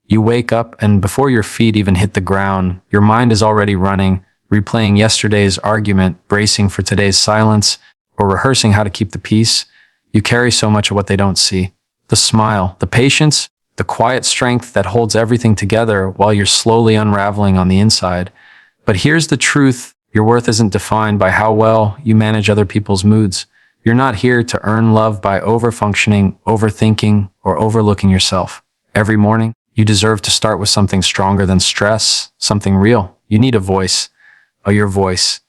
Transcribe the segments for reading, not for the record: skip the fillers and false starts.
You wake up, and before your feet even hit the ground, your mind is already running, replaying yesterday's argument, bracing for today's silence, or rehearsing how to keep the peace. You carry so much of what they don't see. The smile, the patience, the quiet strength that holds everything together while you're slowly unraveling on the inside. But here's the truth. Your worth isn't defined by how well you manage other people's moods. You're not here to earn love by overfunctioning, overthinking, or overlooking yourself. Every morning, you deserve to start with something stronger than stress, something real. You need a voice, your voice,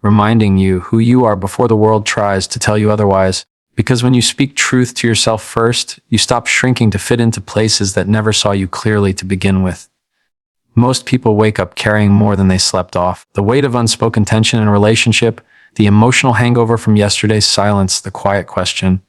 reminding you who you are before the world tries to tell you otherwise. Because when you speak truth to yourself first, you stop shrinking to fit into places that never saw you clearly to begin with. Most people wake up carrying more than they slept off. The weight of unspoken tension in a relationship, the emotional hangover from yesterday's silence, the quiet question,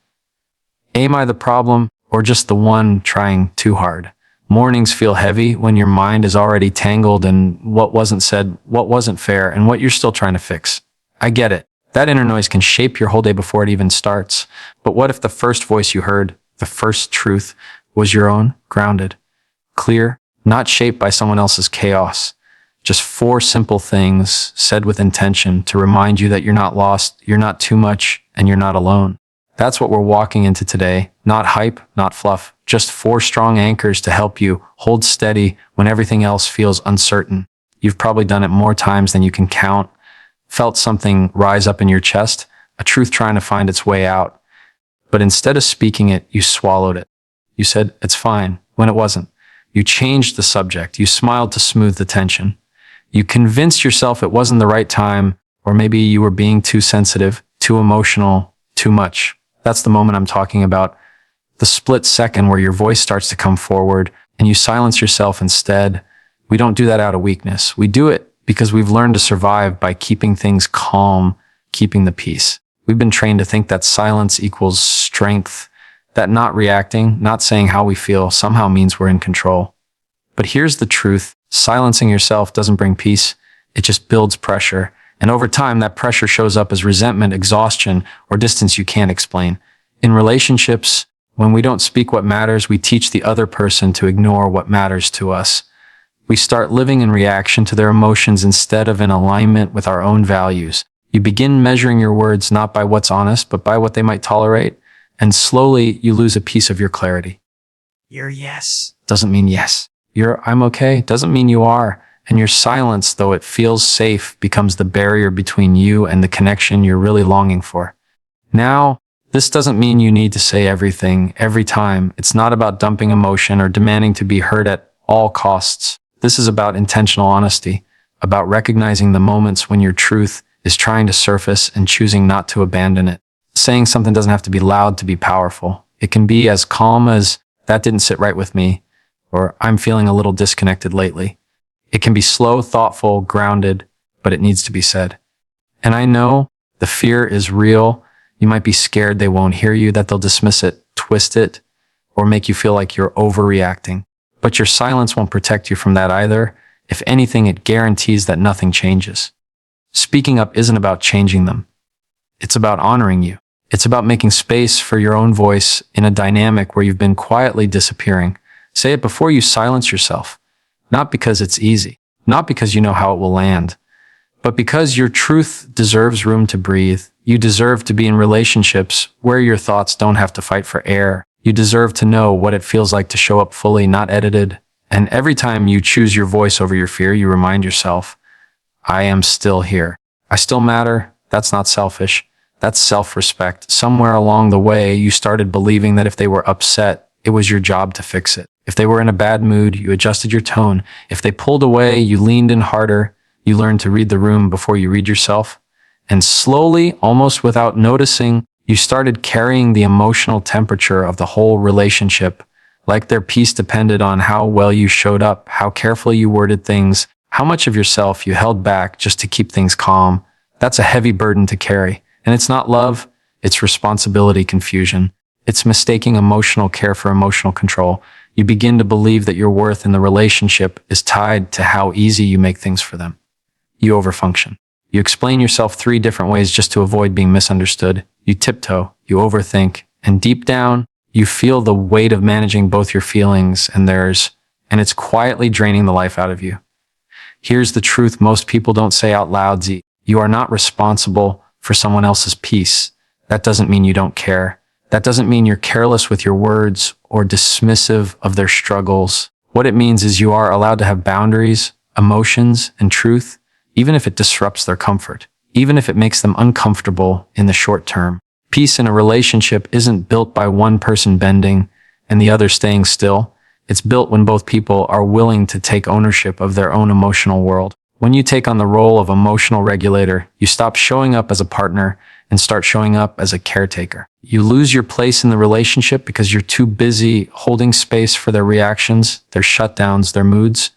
am I the problem or just the one trying too hard? Mornings feel heavy when your mind is already tangled in what wasn't said, what wasn't fair, and what you're still trying to fix. I get it. That inner noise can shape your whole day before it even starts. But what if the first voice you heard, the first truth, was your own, grounded, clear, not shaped by someone else's chaos? Just 4 simple things said with intention to remind you that you're not lost, you're not too much, and you're not alone. That's what we're walking into today. Not hype, not fluff, just 4 strong anchors to help you hold steady when everything else feels uncertain. You've probably done it more times than you can count. Felt something rise up in your chest, a truth trying to find its way out. But instead of speaking it, you swallowed it. You said, it's fine, when it wasn't. You changed the subject. You smiled to smooth the tension. You convinced yourself it wasn't the right time, or maybe you were being too sensitive, too emotional, too much. That's the moment I'm talking about. The split second where your voice starts to come forward and you silence yourself instead. We don't do that out of weakness. We do it because we've learned to survive by keeping things calm, keeping the peace. We've been trained to think that silence equals strength, that not reacting, not saying how we feel somehow means we're in control. But here's the truth. Silencing yourself doesn't bring peace. It just builds pressure. And over time, that pressure shows up as resentment, exhaustion, or distance you can't explain. In relationships, when we don't speak what matters, we teach the other person to ignore what matters to us. We start living in reaction to their emotions instead of in alignment with our own values. You begin measuring your words not by what's honest, but by what they might tolerate. And slowly, you lose a piece of your clarity. Your yes doesn't mean yes. Your I'm okay doesn't mean you are. And your silence, though it feels safe, becomes the barrier between you and the connection you're really longing for. Now, this doesn't mean you need to say everything every time. It's not about dumping emotion or demanding to be heard at all costs. This is about intentional honesty, about recognizing the moments when your truth is trying to surface and choosing not to abandon it. Saying something doesn't have to be loud to be powerful. It can be as calm as, that didn't sit right with me, or I'm feeling a little disconnected lately. It can be slow, thoughtful, grounded, but it needs to be said. And I know the fear is real. You might be scared they won't hear you, that they'll dismiss it, twist it, or make you feel like you're overreacting. But your silence won't protect you from that either. If anything, it guarantees that nothing changes. Speaking up isn't about changing them. It's about honoring you. It's about making space for your own voice in a dynamic where you've been quietly disappearing. Say it before you silence yourself. Not because it's easy, not because you know how it will land, but because your truth deserves room to breathe. You deserve to be in relationships where your thoughts don't have to fight for air. You deserve to know what it feels like to show up fully, not edited. And every time you choose your voice over your fear, you remind yourself, I am still here. I still matter. That's not selfish. That's self-respect. Somewhere along the way, you started believing that if they were upset, it was your job to fix it. If they were in a bad mood, you adjusted your tone. If they pulled away, you leaned in harder. You learned to read the room before you read yourself. And slowly, almost without noticing, you started carrying the emotional temperature of the whole relationship, like their peace depended on how well you showed up, how carefully you worded things, how much of yourself you held back just to keep things calm. That's a heavy burden to carry. And it's not love, it's responsibility confusion. It's mistaking emotional care for emotional control. You begin to believe that your worth in the relationship is tied to how easy you make things for them. You overfunction. You explain yourself 3 different ways just to avoid being misunderstood. You tiptoe, you overthink, and deep down, you feel the weight of managing both your feelings and theirs. and it's quietly draining the life out of you. Here's the truth most people don't say out loud, Z. You are not responsible for someone else's peace. That doesn't mean you don't care. That doesn't mean you're careless with your words or dismissive of their struggles. What it means is you are allowed to have boundaries, emotions, and truth, even if it disrupts their comfort, even if it makes them uncomfortable in the short term. Peace in a relationship isn't built by one person bending and the other staying still. It's built when both people are willing to take ownership of their own emotional world. When you take on the role of emotional regulator, you stop showing up as a partner and start showing up as a caretaker. You lose your place in the relationship because you're too busy holding space for their reactions, their shutdowns, their moods,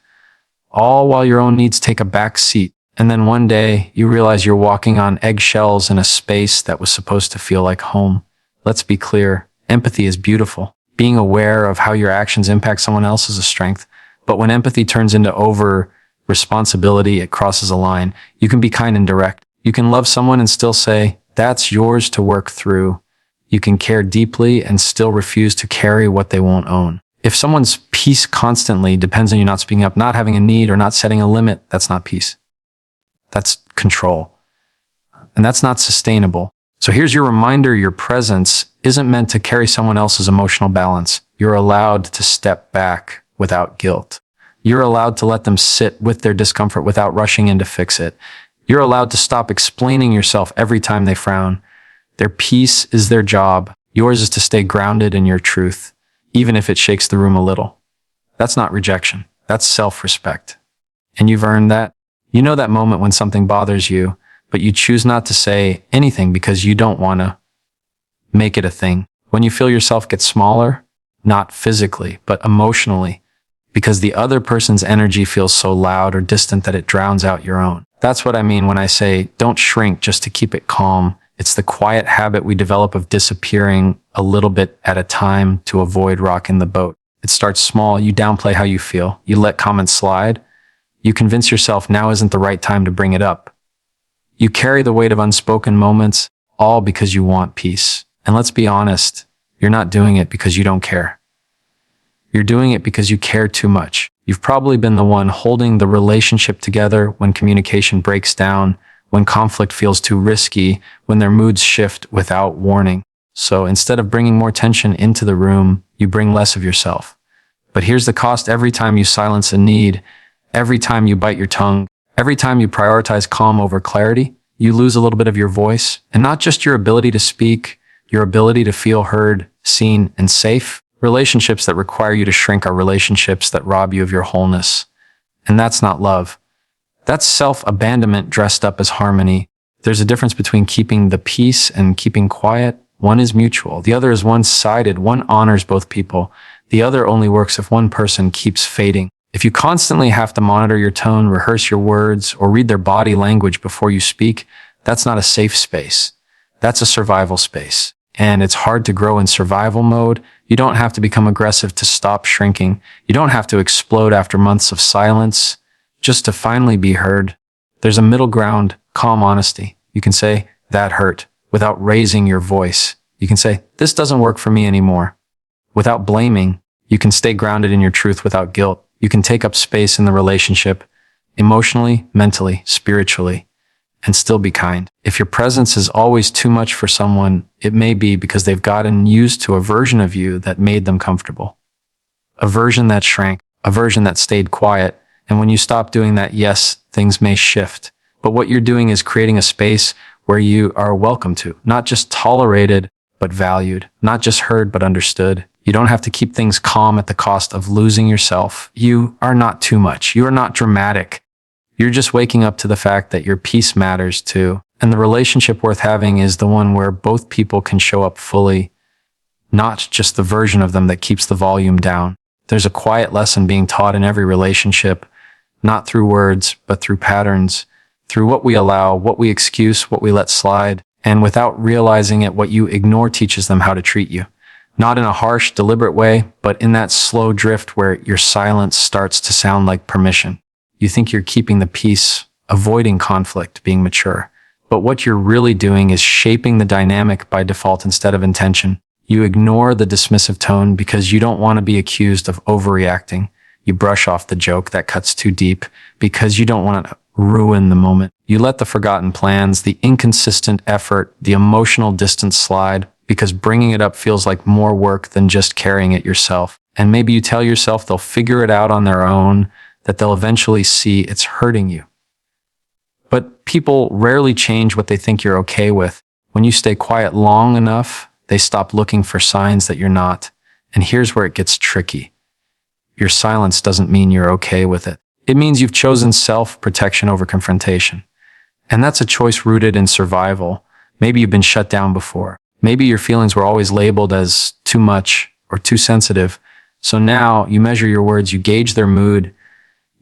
all while your own needs take a back seat. And then one day, you realize you're walking on eggshells in a space that was supposed to feel like home. Let's be clear, empathy is beautiful. Being aware of how your actions impact someone else is a strength. But when empathy turns into over-responsibility, it crosses a line. You can be kind and direct. You can love someone and still say, that's yours to work through. You can care deeply and still refuse to carry what they won't own. If someone's peace constantly depends on you not speaking up, not having a need, or not setting a limit, that's not peace. That's control. And that's not sustainable. So here's your reminder, your presence isn't meant to carry someone else's emotional balance. You're allowed to step back without guilt. You're allowed to let them sit with their discomfort without rushing in to fix it. You're allowed to stop explaining yourself every time they frown. Their peace is their job. Yours is to stay grounded in your truth, even if it shakes the room a little. That's not rejection. That's self-respect. And you've earned that. You know that moment when something bothers you, but you choose not to say anything because you don't want to make it a thing. When you feel yourself get smaller, not physically, but emotionally, because the other person's energy feels so loud or distant that it drowns out your own. That's what I mean when I say don't shrink just to keep it calm. It's the quiet habit we develop of disappearing a little bit at a time to avoid rocking the boat. It starts small. You downplay how you feel. You let comments slide. You convince yourself now isn't the right time to bring it up. You carry the weight of unspoken moments, all because you want peace. And let's be honest, you're not doing it because you don't care. You're doing it because you care too much. You've probably been the one holding the relationship together when communication breaks down, when conflict feels too risky, when their moods shift without warning. So instead of bringing more tension into the room, you bring less of yourself. But here's the cost: every time you silence a need, every time you bite your tongue, every time you prioritize calm over clarity, you lose a little bit of your voice. And not just your ability to speak, your ability to feel heard, seen, and safe. Relationships that require you to shrink are relationships that rob you of your wholeness. And that's not love. That's self-abandonment dressed up as harmony. There's a difference between keeping the peace and keeping quiet. One is mutual. The other is one-sided. One honors both people. The other only works if one person keeps fading. If you constantly have to monitor your tone, rehearse your words, or read their body language before you speak, that's not a safe space. That's a survival space. And it's hard to grow in survival mode. You don't have to become aggressive to stop shrinking. You don't have to explode after months of silence just to finally be heard. There's a middle ground, calm honesty. You can say, that hurt, without raising your voice. You can say, this doesn't work for me anymore, without blaming. You can stay grounded in your truth without guilt. You can take up space in the relationship, emotionally, mentally, spiritually, and still be kind. If your presence is always too much for someone, it may be because they've gotten used to a version of you that made them comfortable. A version that shrank, a version that stayed quiet. And when you stop doing that, yes, things may shift. But what you're doing is creating a space where you are welcome to, not just tolerated, but valued, not just heard, but understood. You don't have to keep things calm at the cost of losing yourself. You are not too much. You are not dramatic. You're just waking up to the fact that your peace matters too. And the relationship worth having is the one where both people can show up fully, not just the version of them that keeps the volume down. There's a quiet lesson being taught in every relationship, not through words, but through patterns, through what we allow, what we excuse, what we let slide. And without realizing it, what you ignore teaches them how to treat you. Not in a harsh, deliberate way, but in that slow drift where your silence starts to sound like permission. You think you're keeping the peace, avoiding conflict, being mature. But what you're really doing is shaping the dynamic by default instead of intention. You ignore the dismissive tone because you don't want to be accused of overreacting. You brush off the joke that cuts too deep because you don't want to ruin the moment. You let the forgotten plans, the inconsistent effort, the emotional distance slide because bringing it up feels like more work than just carrying it yourself. And maybe you tell yourself they'll figure it out on their own, that they'll eventually see it's hurting you. But people rarely change what they think you're okay with. When you stay quiet long enough, they stop looking for signs that you're not. And here's where it gets tricky. Your silence doesn't mean you're okay with it. It means you've chosen self-protection over confrontation. And that's a choice rooted in survival. Maybe you've been shut down before. Maybe your feelings were always labeled as too much or too sensitive. So now you measure your words, you gauge their mood,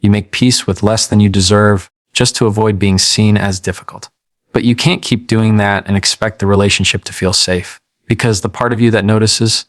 you make peace with less than you deserve just to avoid being seen as difficult. But you can't keep doing that and expect the relationship to feel safe, because the part of you that notices,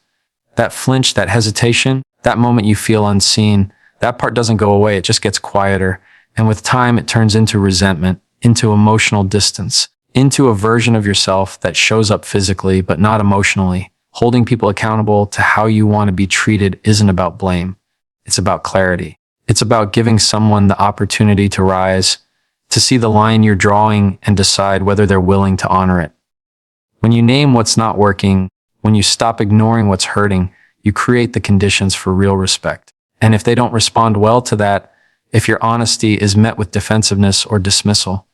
that flinch, that hesitation, that moment you feel unseen, that part doesn't go away, it just gets quieter. And with time, it turns into resentment, into emotional distance, into a version of yourself that shows up physically but not emotionally. Holding people accountable to how you want to be treated isn't about blame. It's about clarity. It's about giving someone the opportunity to rise, to see the line you're drawing and decide whether they're willing to honor it. When you name what's not working, when you stop ignoring what's hurting, you create the conditions for real respect. And if they don't respond well to that, if your honesty is met with defensiveness or dismissal,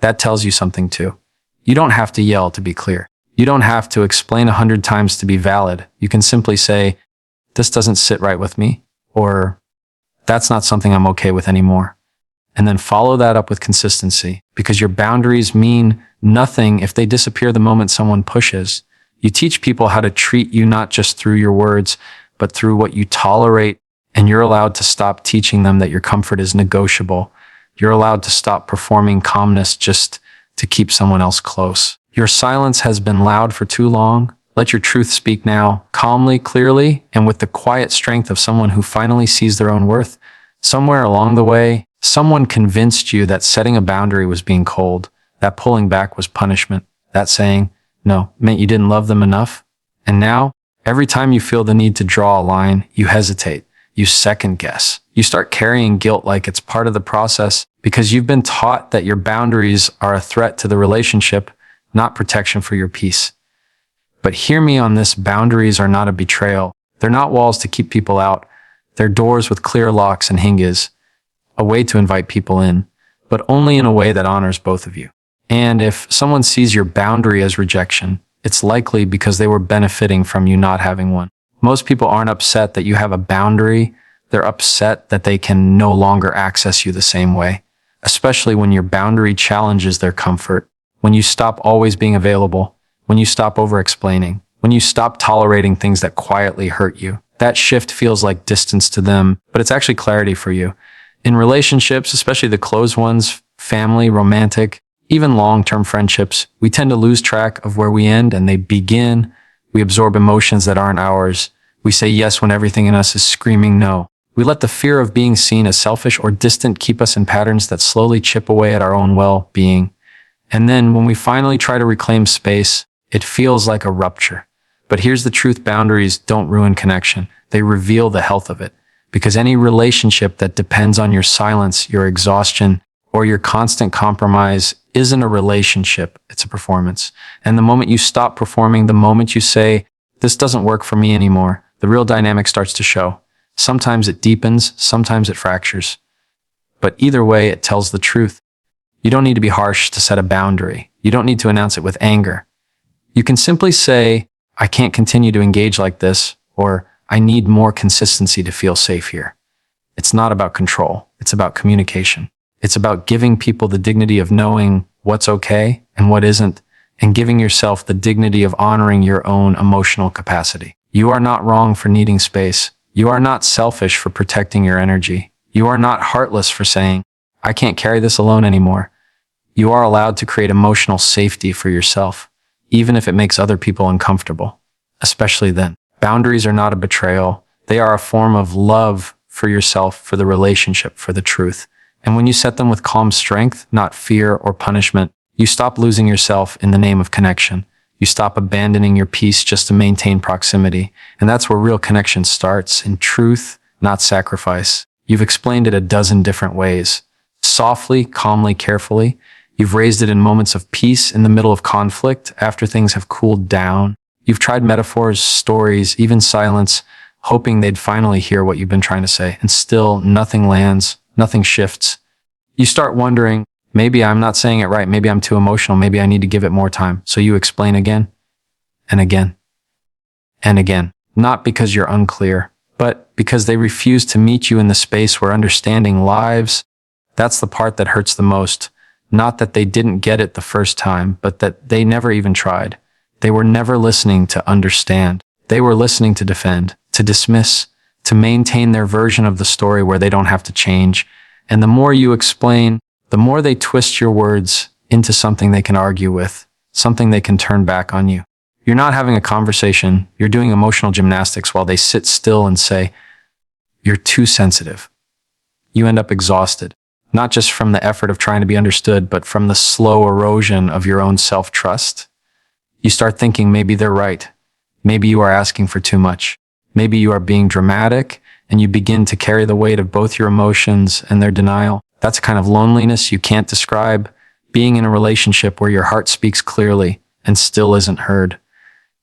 that tells you something too. You don't have to yell to be clear. You don't have to explain 100 times to be valid. You can simply say, this doesn't sit right with me, or that's not something I'm okay with anymore. And then follow that up with consistency, because your boundaries mean nothing if they disappear the moment someone pushes. You teach people how to treat you not just through your words, but through what you tolerate, and you're allowed to stop teaching them that your comfort is negotiable. You're allowed to stop performing calmness just to keep someone else close. Your silence has been loud for too long. Let your truth speak now, calmly, clearly, and with the quiet strength of someone who finally sees their own worth. Somewhere along the way, someone convinced you that setting a boundary was being cold, that pulling back was punishment, that saying no meant you didn't love them enough. And now, every time you feel the need to draw a line, you hesitate, you second guess. You start carrying guilt like it's part of the process because you've been taught that your boundaries are a threat to the relationship, not protection for your peace. But hear me on this, boundaries are not a betrayal. They're not walls to keep people out. They're doors with clear locks and hinges, a way to invite people in, but only in a way that honors both of you. And if someone sees your boundary as rejection, it's likely because they were benefiting from you not having one. Most people aren't upset that you have a boundary. They're upset that they can no longer access you the same way, especially when your boundary challenges their comfort, when you stop always being available, when you stop over-explaining, when you stop tolerating things that quietly hurt you. That shift feels like distance to them, but it's actually clarity for you. In relationships, especially the close ones, family, romantic, even long-term friendships, we tend to lose track of where we end and they begin. We absorb emotions that aren't ours. We say yes when everything in us is screaming no. We let the fear of being seen as selfish or distant keep us in patterns that slowly chip away at our own well-being. And then when we finally try to reclaim space, it feels like a rupture. But here's the truth, boundaries don't ruin connection. They reveal the health of it. Because any relationship that depends on your silence, your exhaustion, or your constant compromise isn't a relationship, it's a performance. And the moment you stop performing, the moment you say, this doesn't work for me anymore, the real dynamic starts to show. Sometimes it deepens, sometimes it fractures. But either way, it tells the truth. You don't need to be harsh to set a boundary. You don't need to announce it with anger. You can simply say, I can't continue to engage like this, or I need more consistency to feel safe here. It's not about control. It's about communication. It's about giving people the dignity of knowing what's okay and what isn't, and giving yourself the dignity of honoring your own emotional capacity. You are not wrong for needing space. You are not selfish for protecting your energy. You are not heartless for saying, I can't carry this alone anymore. You are allowed to create emotional safety for yourself, even if it makes other people uncomfortable, especially then. Boundaries are not a betrayal. They are a form of love for yourself, for the relationship, for the truth. And when you set them with calm strength, not fear or punishment, you stop losing yourself in the name of connection. You stop abandoning your peace just to maintain proximity. And that's where real connection starts, in truth not sacrifice. You've explained it a dozen different ways. Softly, calmly, carefully. You've raised it in moments of peace in the middle of conflict, after things have cooled down. You've tried metaphors, stories, even silence, hoping they'd finally hear what you've been trying to say, and still nothing lands, nothing shifts. You start wondering, maybe I'm not saying it right, maybe I'm too emotional, maybe I need to give it more time. So you explain again, and again, and again. Not because you're unclear, but because they refuse to meet you in the space where understanding lives. That's the part that hurts the most. Not that they didn't get it the first time, but that they never even tried. They were never listening to understand. They were listening to defend, to dismiss, to maintain their version of the story where they don't have to change. And the more you explain, the more they twist your words into something they can argue with, something they can turn back on you. You're not having a conversation, you're doing emotional gymnastics while they sit still and say, "You're too sensitive." You end up exhausted, not just from the effort of trying to be understood, but from the slow erosion of your own self-trust. You start thinking maybe they're right. Maybe you are asking for too much. Maybe you are being dramatic, and you begin to carry the weight of both your emotions and their denial. That's a kind of loneliness you can't describe, being in a relationship where your heart speaks clearly and still isn't heard.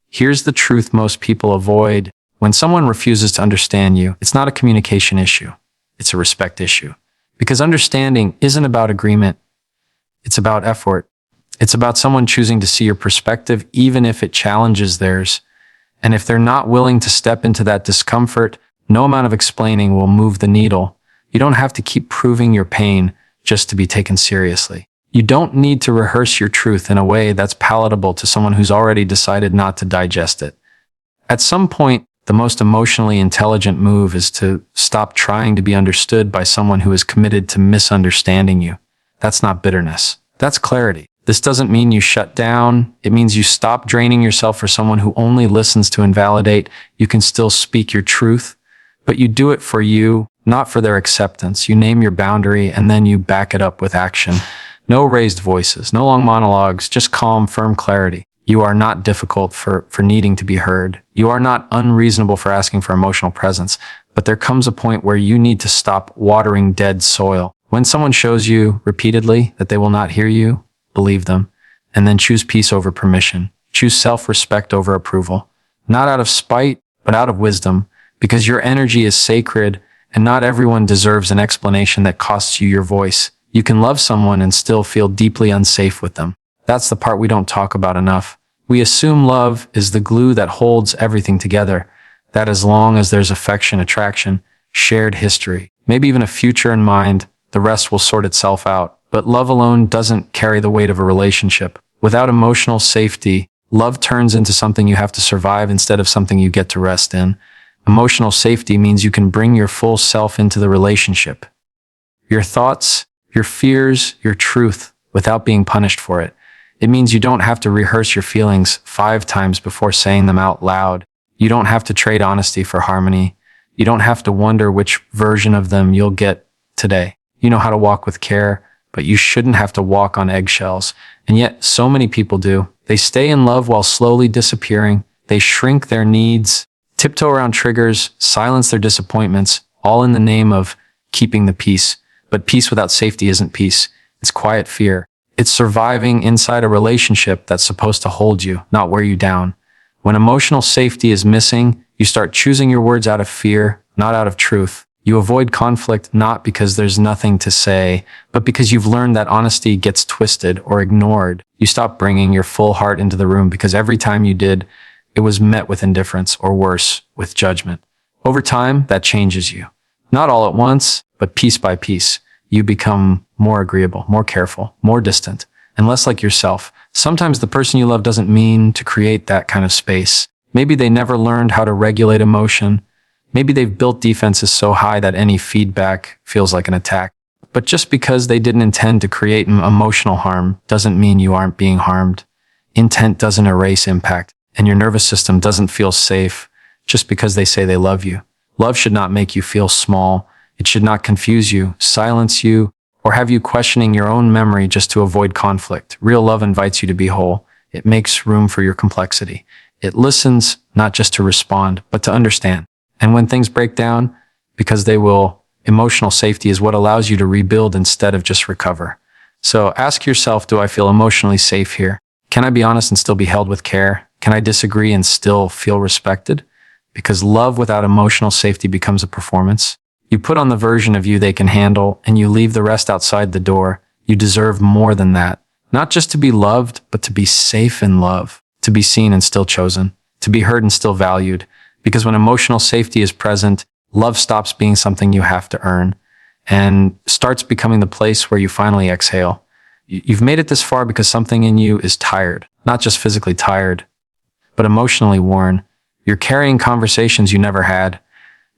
Here's the truth most people avoid. When someone refuses to understand you, it's not a communication issue. It's a respect issue. Because understanding isn't about agreement. It's about effort. It's about someone choosing to see your perspective even if it challenges theirs. And if they're not willing to step into that discomfort, no amount of explaining will move the needle. You don't have to keep proving your pain just to be taken seriously. You don't need to rehearse your truth in a way that's palatable to someone who's already decided not to digest it. At some point, the most emotionally intelligent move is to stop trying to be understood by someone who is committed to misunderstanding you. That's not bitterness. That's clarity. This doesn't mean you shut down. It means you stop draining yourself for someone who only listens to invalidate. You can still speak your truth, but you do it for you, not for their acceptance. You name your boundary and then you back it up with action. No raised voices, no long monologues, just calm, firm clarity. You are not difficult for needing to be heard. You are not unreasonable for asking for emotional presence, but there comes a point where you need to stop watering dead soil. When someone shows you repeatedly that they will not hear you, believe them, and then choose peace over permission. Choose self-respect over approval. Not out of spite, but out of wisdom, because your energy is sacred and not everyone deserves an explanation that costs you your voice. You can love someone and still feel deeply unsafe with them. That's the part we don't talk about enough. We assume love is the glue that holds everything together, that as long as there's affection, attraction, shared history, maybe even a future in mind, the rest will sort itself out. But love alone doesn't carry the weight of a relationship. Without emotional safety, love turns into something you have to survive instead of something you get to rest in. Emotional safety means you can bring your full self into the relationship. Your thoughts, your fears, your truth, without being punished for it. It means you don't have to rehearse your feelings 5 times before saying them out loud. You don't have to trade honesty for harmony. You don't have to wonder which version of them you'll get today. You know how to walk with care, but you shouldn't have to walk on eggshells. And yet, so many people do. They stay in love while slowly disappearing. They shrink their needs, tiptoe around triggers, silence their disappointments, all in the name of keeping the peace. But peace without safety isn't peace. It's quiet fear. It's surviving inside a relationship that's supposed to hold you, not wear you down. When emotional safety is missing, you start choosing your words out of fear, not out of truth. You avoid conflict not because there's nothing to say, but because you've learned that honesty gets twisted or ignored. You stop bringing your full heart into the room because every time you did, it was met with indifference or worse, with judgment. Over time, that changes you. Not all at once, but piece by piece. You become more agreeable, more careful, more distant, and less like yourself. Sometimes the person you love doesn't mean to create that kind of space. Maybe they never learned how to regulate emotion. Maybe they've built defenses so high that any feedback feels like an attack. But just because they didn't intend to create emotional harm doesn't mean you aren't being harmed. Intent doesn't erase impact, and your nervous system doesn't feel safe just because they say they love you. Love should not make you feel small. It should not confuse you, silence you, or have you questioning your own memory just to avoid conflict. Real love invites you to be whole. It makes room for your complexity. It listens not just to respond, but to understand. And when things break down, because they will. Emotional safety is what allows you to rebuild instead of just recover. So ask yourself, do I feel emotionally safe here? Can I be honest and still be held with care? Can I disagree and still feel respected? Because love without emotional safety becomes a performance. You put on the version of you they can handle, and you leave the rest outside the door. You deserve more than that. Not just to be loved, but to be safe in love, to be seen and still chosen, to be heard and still valued. Because when emotional safety is present, love stops being something you have to earn and starts becoming the place where you finally exhale. You've made it this far because something in you is tired, not just physically tired, but emotionally worn. You're carrying conversations you never had.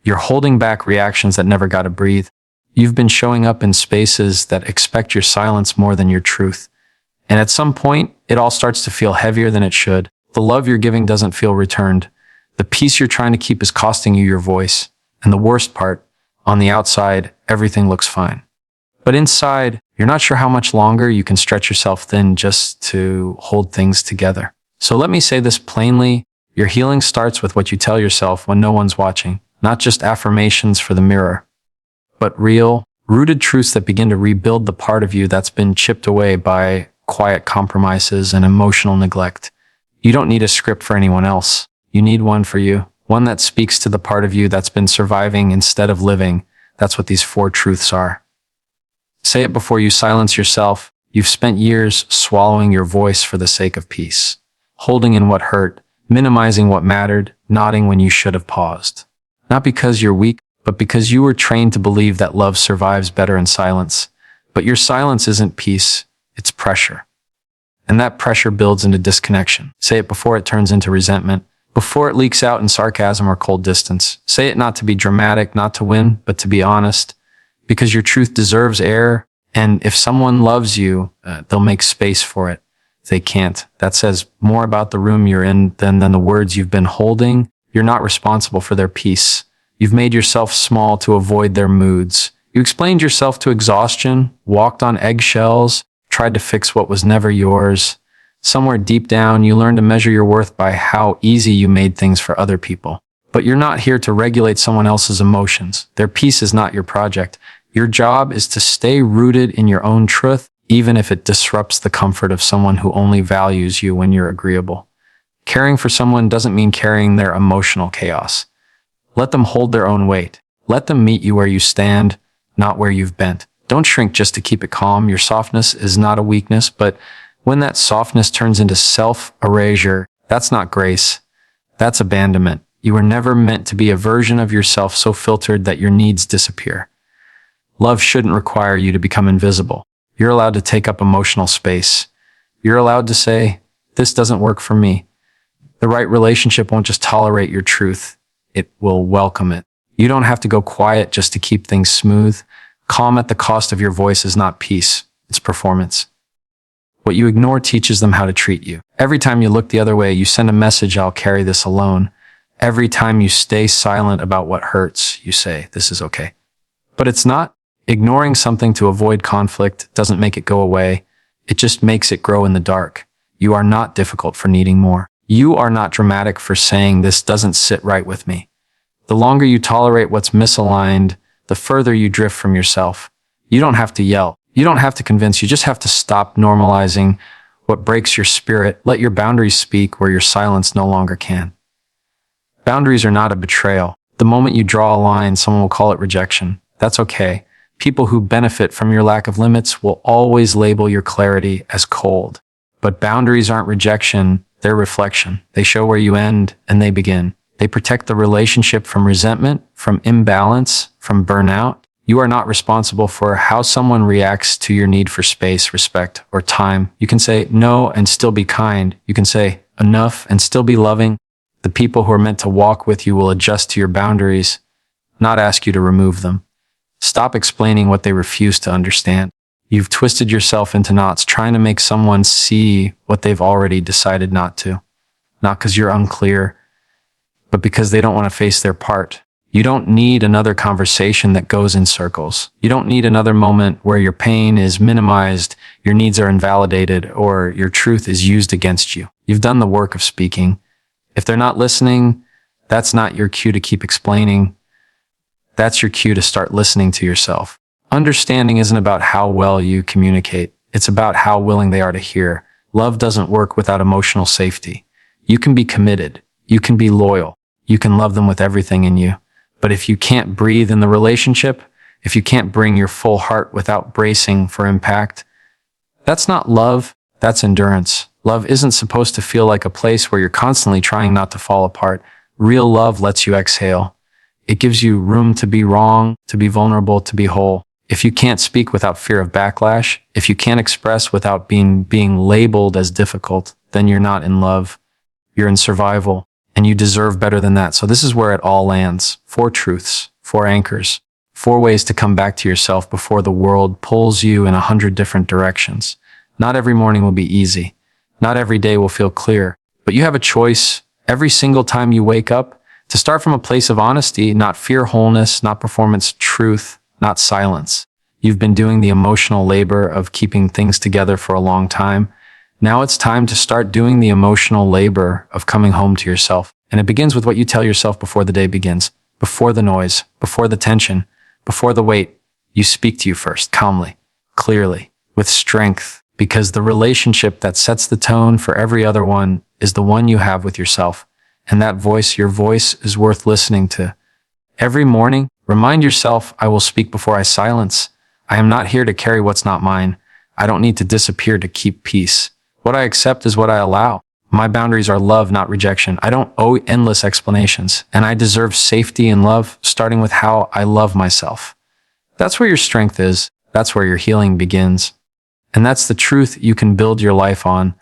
You're holding back reactions that never got to breathe. You've been showing up in spaces that expect your silence more than your truth. And at some point, it all starts to feel heavier than it should. The love you're giving doesn't feel returned. The peace you're trying to keep is costing you your voice. And the worst part, on the outside, everything looks fine. But inside, you're not sure how much longer you can stretch yourself thin just to hold things together. So let me say this plainly. Your healing starts with what you tell yourself when no one's watching. Not just affirmations for the mirror, but real, rooted truths that begin to rebuild the part of you that's been chipped away by quiet compromises and emotional neglect. You don't need a script for anyone else. You need one for you. One that speaks to the part of you that's been surviving instead of living. That's what these 4 truths are. Say it before you silence yourself. You've spent years swallowing your voice for the sake of peace, holding in what hurt, minimizing what mattered, nodding when you should have paused. Not because you're weak, but because you were trained to believe that love survives better in silence. But your silence isn't peace, it's pressure. And that pressure builds into disconnection. Say it before it turns into resentment, before it leaks out in sarcasm or cold distance. Say it not to be dramatic, not to win, but to be honest. Because your truth deserves air, and if someone loves you, they'll make space for it. If they can't, that says more about the room you're in than the words you've been holding. You're not responsible for their peace. You've made yourself small to avoid their moods. You explained yourself to exhaustion, walked on eggshells, tried to fix what was never yours. Somewhere deep down, you learned to measure your worth by how easy you made things for other people. But you're not here to regulate someone else's emotions. Their peace is not your project. Your job is to stay rooted in your own truth, even if it disrupts the comfort of someone who only values you when you're agreeable. Caring for someone doesn't mean carrying their emotional chaos. Let them hold their own weight. Let them meet you where you stand, not where you've bent. Don't shrink just to keep it calm. Your softness is not a weakness, but when that softness turns into self-erasure, that's not grace. That's abandonment. You were never meant to be a version of yourself so filtered that your needs disappear. Love shouldn't require you to become invisible. You're allowed to take up emotional space. You're allowed to say, this doesn't work for me. The right relationship won't just tolerate your truth. It will welcome it. You don't have to go quiet just to keep things smooth. Calm at the cost of your voice is not peace. It's performance. What you ignore teaches them how to treat you. Every time you look the other way, you send a message, I'll carry this alone. Every time you stay silent about what hurts, you say, this is okay. But it's not. Ignoring something to avoid conflict doesn't make it go away. It just makes it grow in the dark. You are not difficult for needing more. You are not dramatic for saying this doesn't sit right with me. The longer you tolerate what's misaligned, the further you drift from yourself. You don't have to yell. You don't have to convince. You just have to stop normalizing what breaks your spirit. Let your boundaries speak where your silence no longer can. Boundaries are not a betrayal. The moment you draw a line, someone will call it rejection. That's okay. People who benefit from your lack of limits will always label your clarity as cold. But boundaries aren't rejection, they're reflection. They show where you end and they begin. They protect the relationship from resentment, from imbalance, from burnout. You are not responsible for how someone reacts to your need for space, respect, or time. You can say no and still be kind. You can say enough and still be loving. The people who are meant to walk with you will adjust to your boundaries, not ask you to remove them. Stop explaining what they refuse to understand. You've twisted yourself into knots trying to make someone see what they've already decided not to. Not because you're unclear, but because they don't want to face their part. You don't need another conversation that goes in circles. You don't need another moment where your pain is minimized, your needs are invalidated, or your truth is used against you. You've done the work of speaking. If they're not listening, that's not your cue to keep explaining. That's your cue to start listening to yourself. Understanding isn't about how well you communicate. It's about how willing they are to hear. Love doesn't work without emotional safety. You can be committed. You can be loyal. You can love them with everything in you. But if you can't breathe in the relationship, if you can't bring your full heart without bracing for impact, that's not love, that's endurance. Love isn't supposed to feel like a place where you're constantly trying not to fall apart. Real love lets you exhale. It gives you room to be wrong, to be vulnerable, to be whole. If you can't speak without fear of backlash, if you can't express without being labeled as difficult, then you're not in love. You're in survival, and you deserve better than that. So this is where it all lands. 4 truths, 4 anchors, 4 ways to come back to yourself before the world pulls you in 100 different directions. Not every morning will be easy. Not every day will feel clear, but you have a choice every single time you wake up to start from a place of honesty, not fear, wholeness, not performance, truth, not silence. You've been doing the emotional labor of keeping things together for a long time. Now it's time to start doing the emotional labor of coming home to yourself. And it begins with what you tell yourself before the day begins, before the noise, before the tension, before the weight. You speak to you first, calmly, clearly, with strength, because the relationship that sets the tone for every other one is the one you have with yourself. And that voice, your voice, is worth listening to. Every morning, remind yourself, I will speak before I silence. I am not here to carry what's not mine. I don't need to disappear to keep peace. What I accept is what I allow. My boundaries are love, not rejection. I don't owe endless explanations, and I deserve safety and love, starting with how I love myself. That's where your strength is. That's where your healing begins. And that's the truth you can build your life on.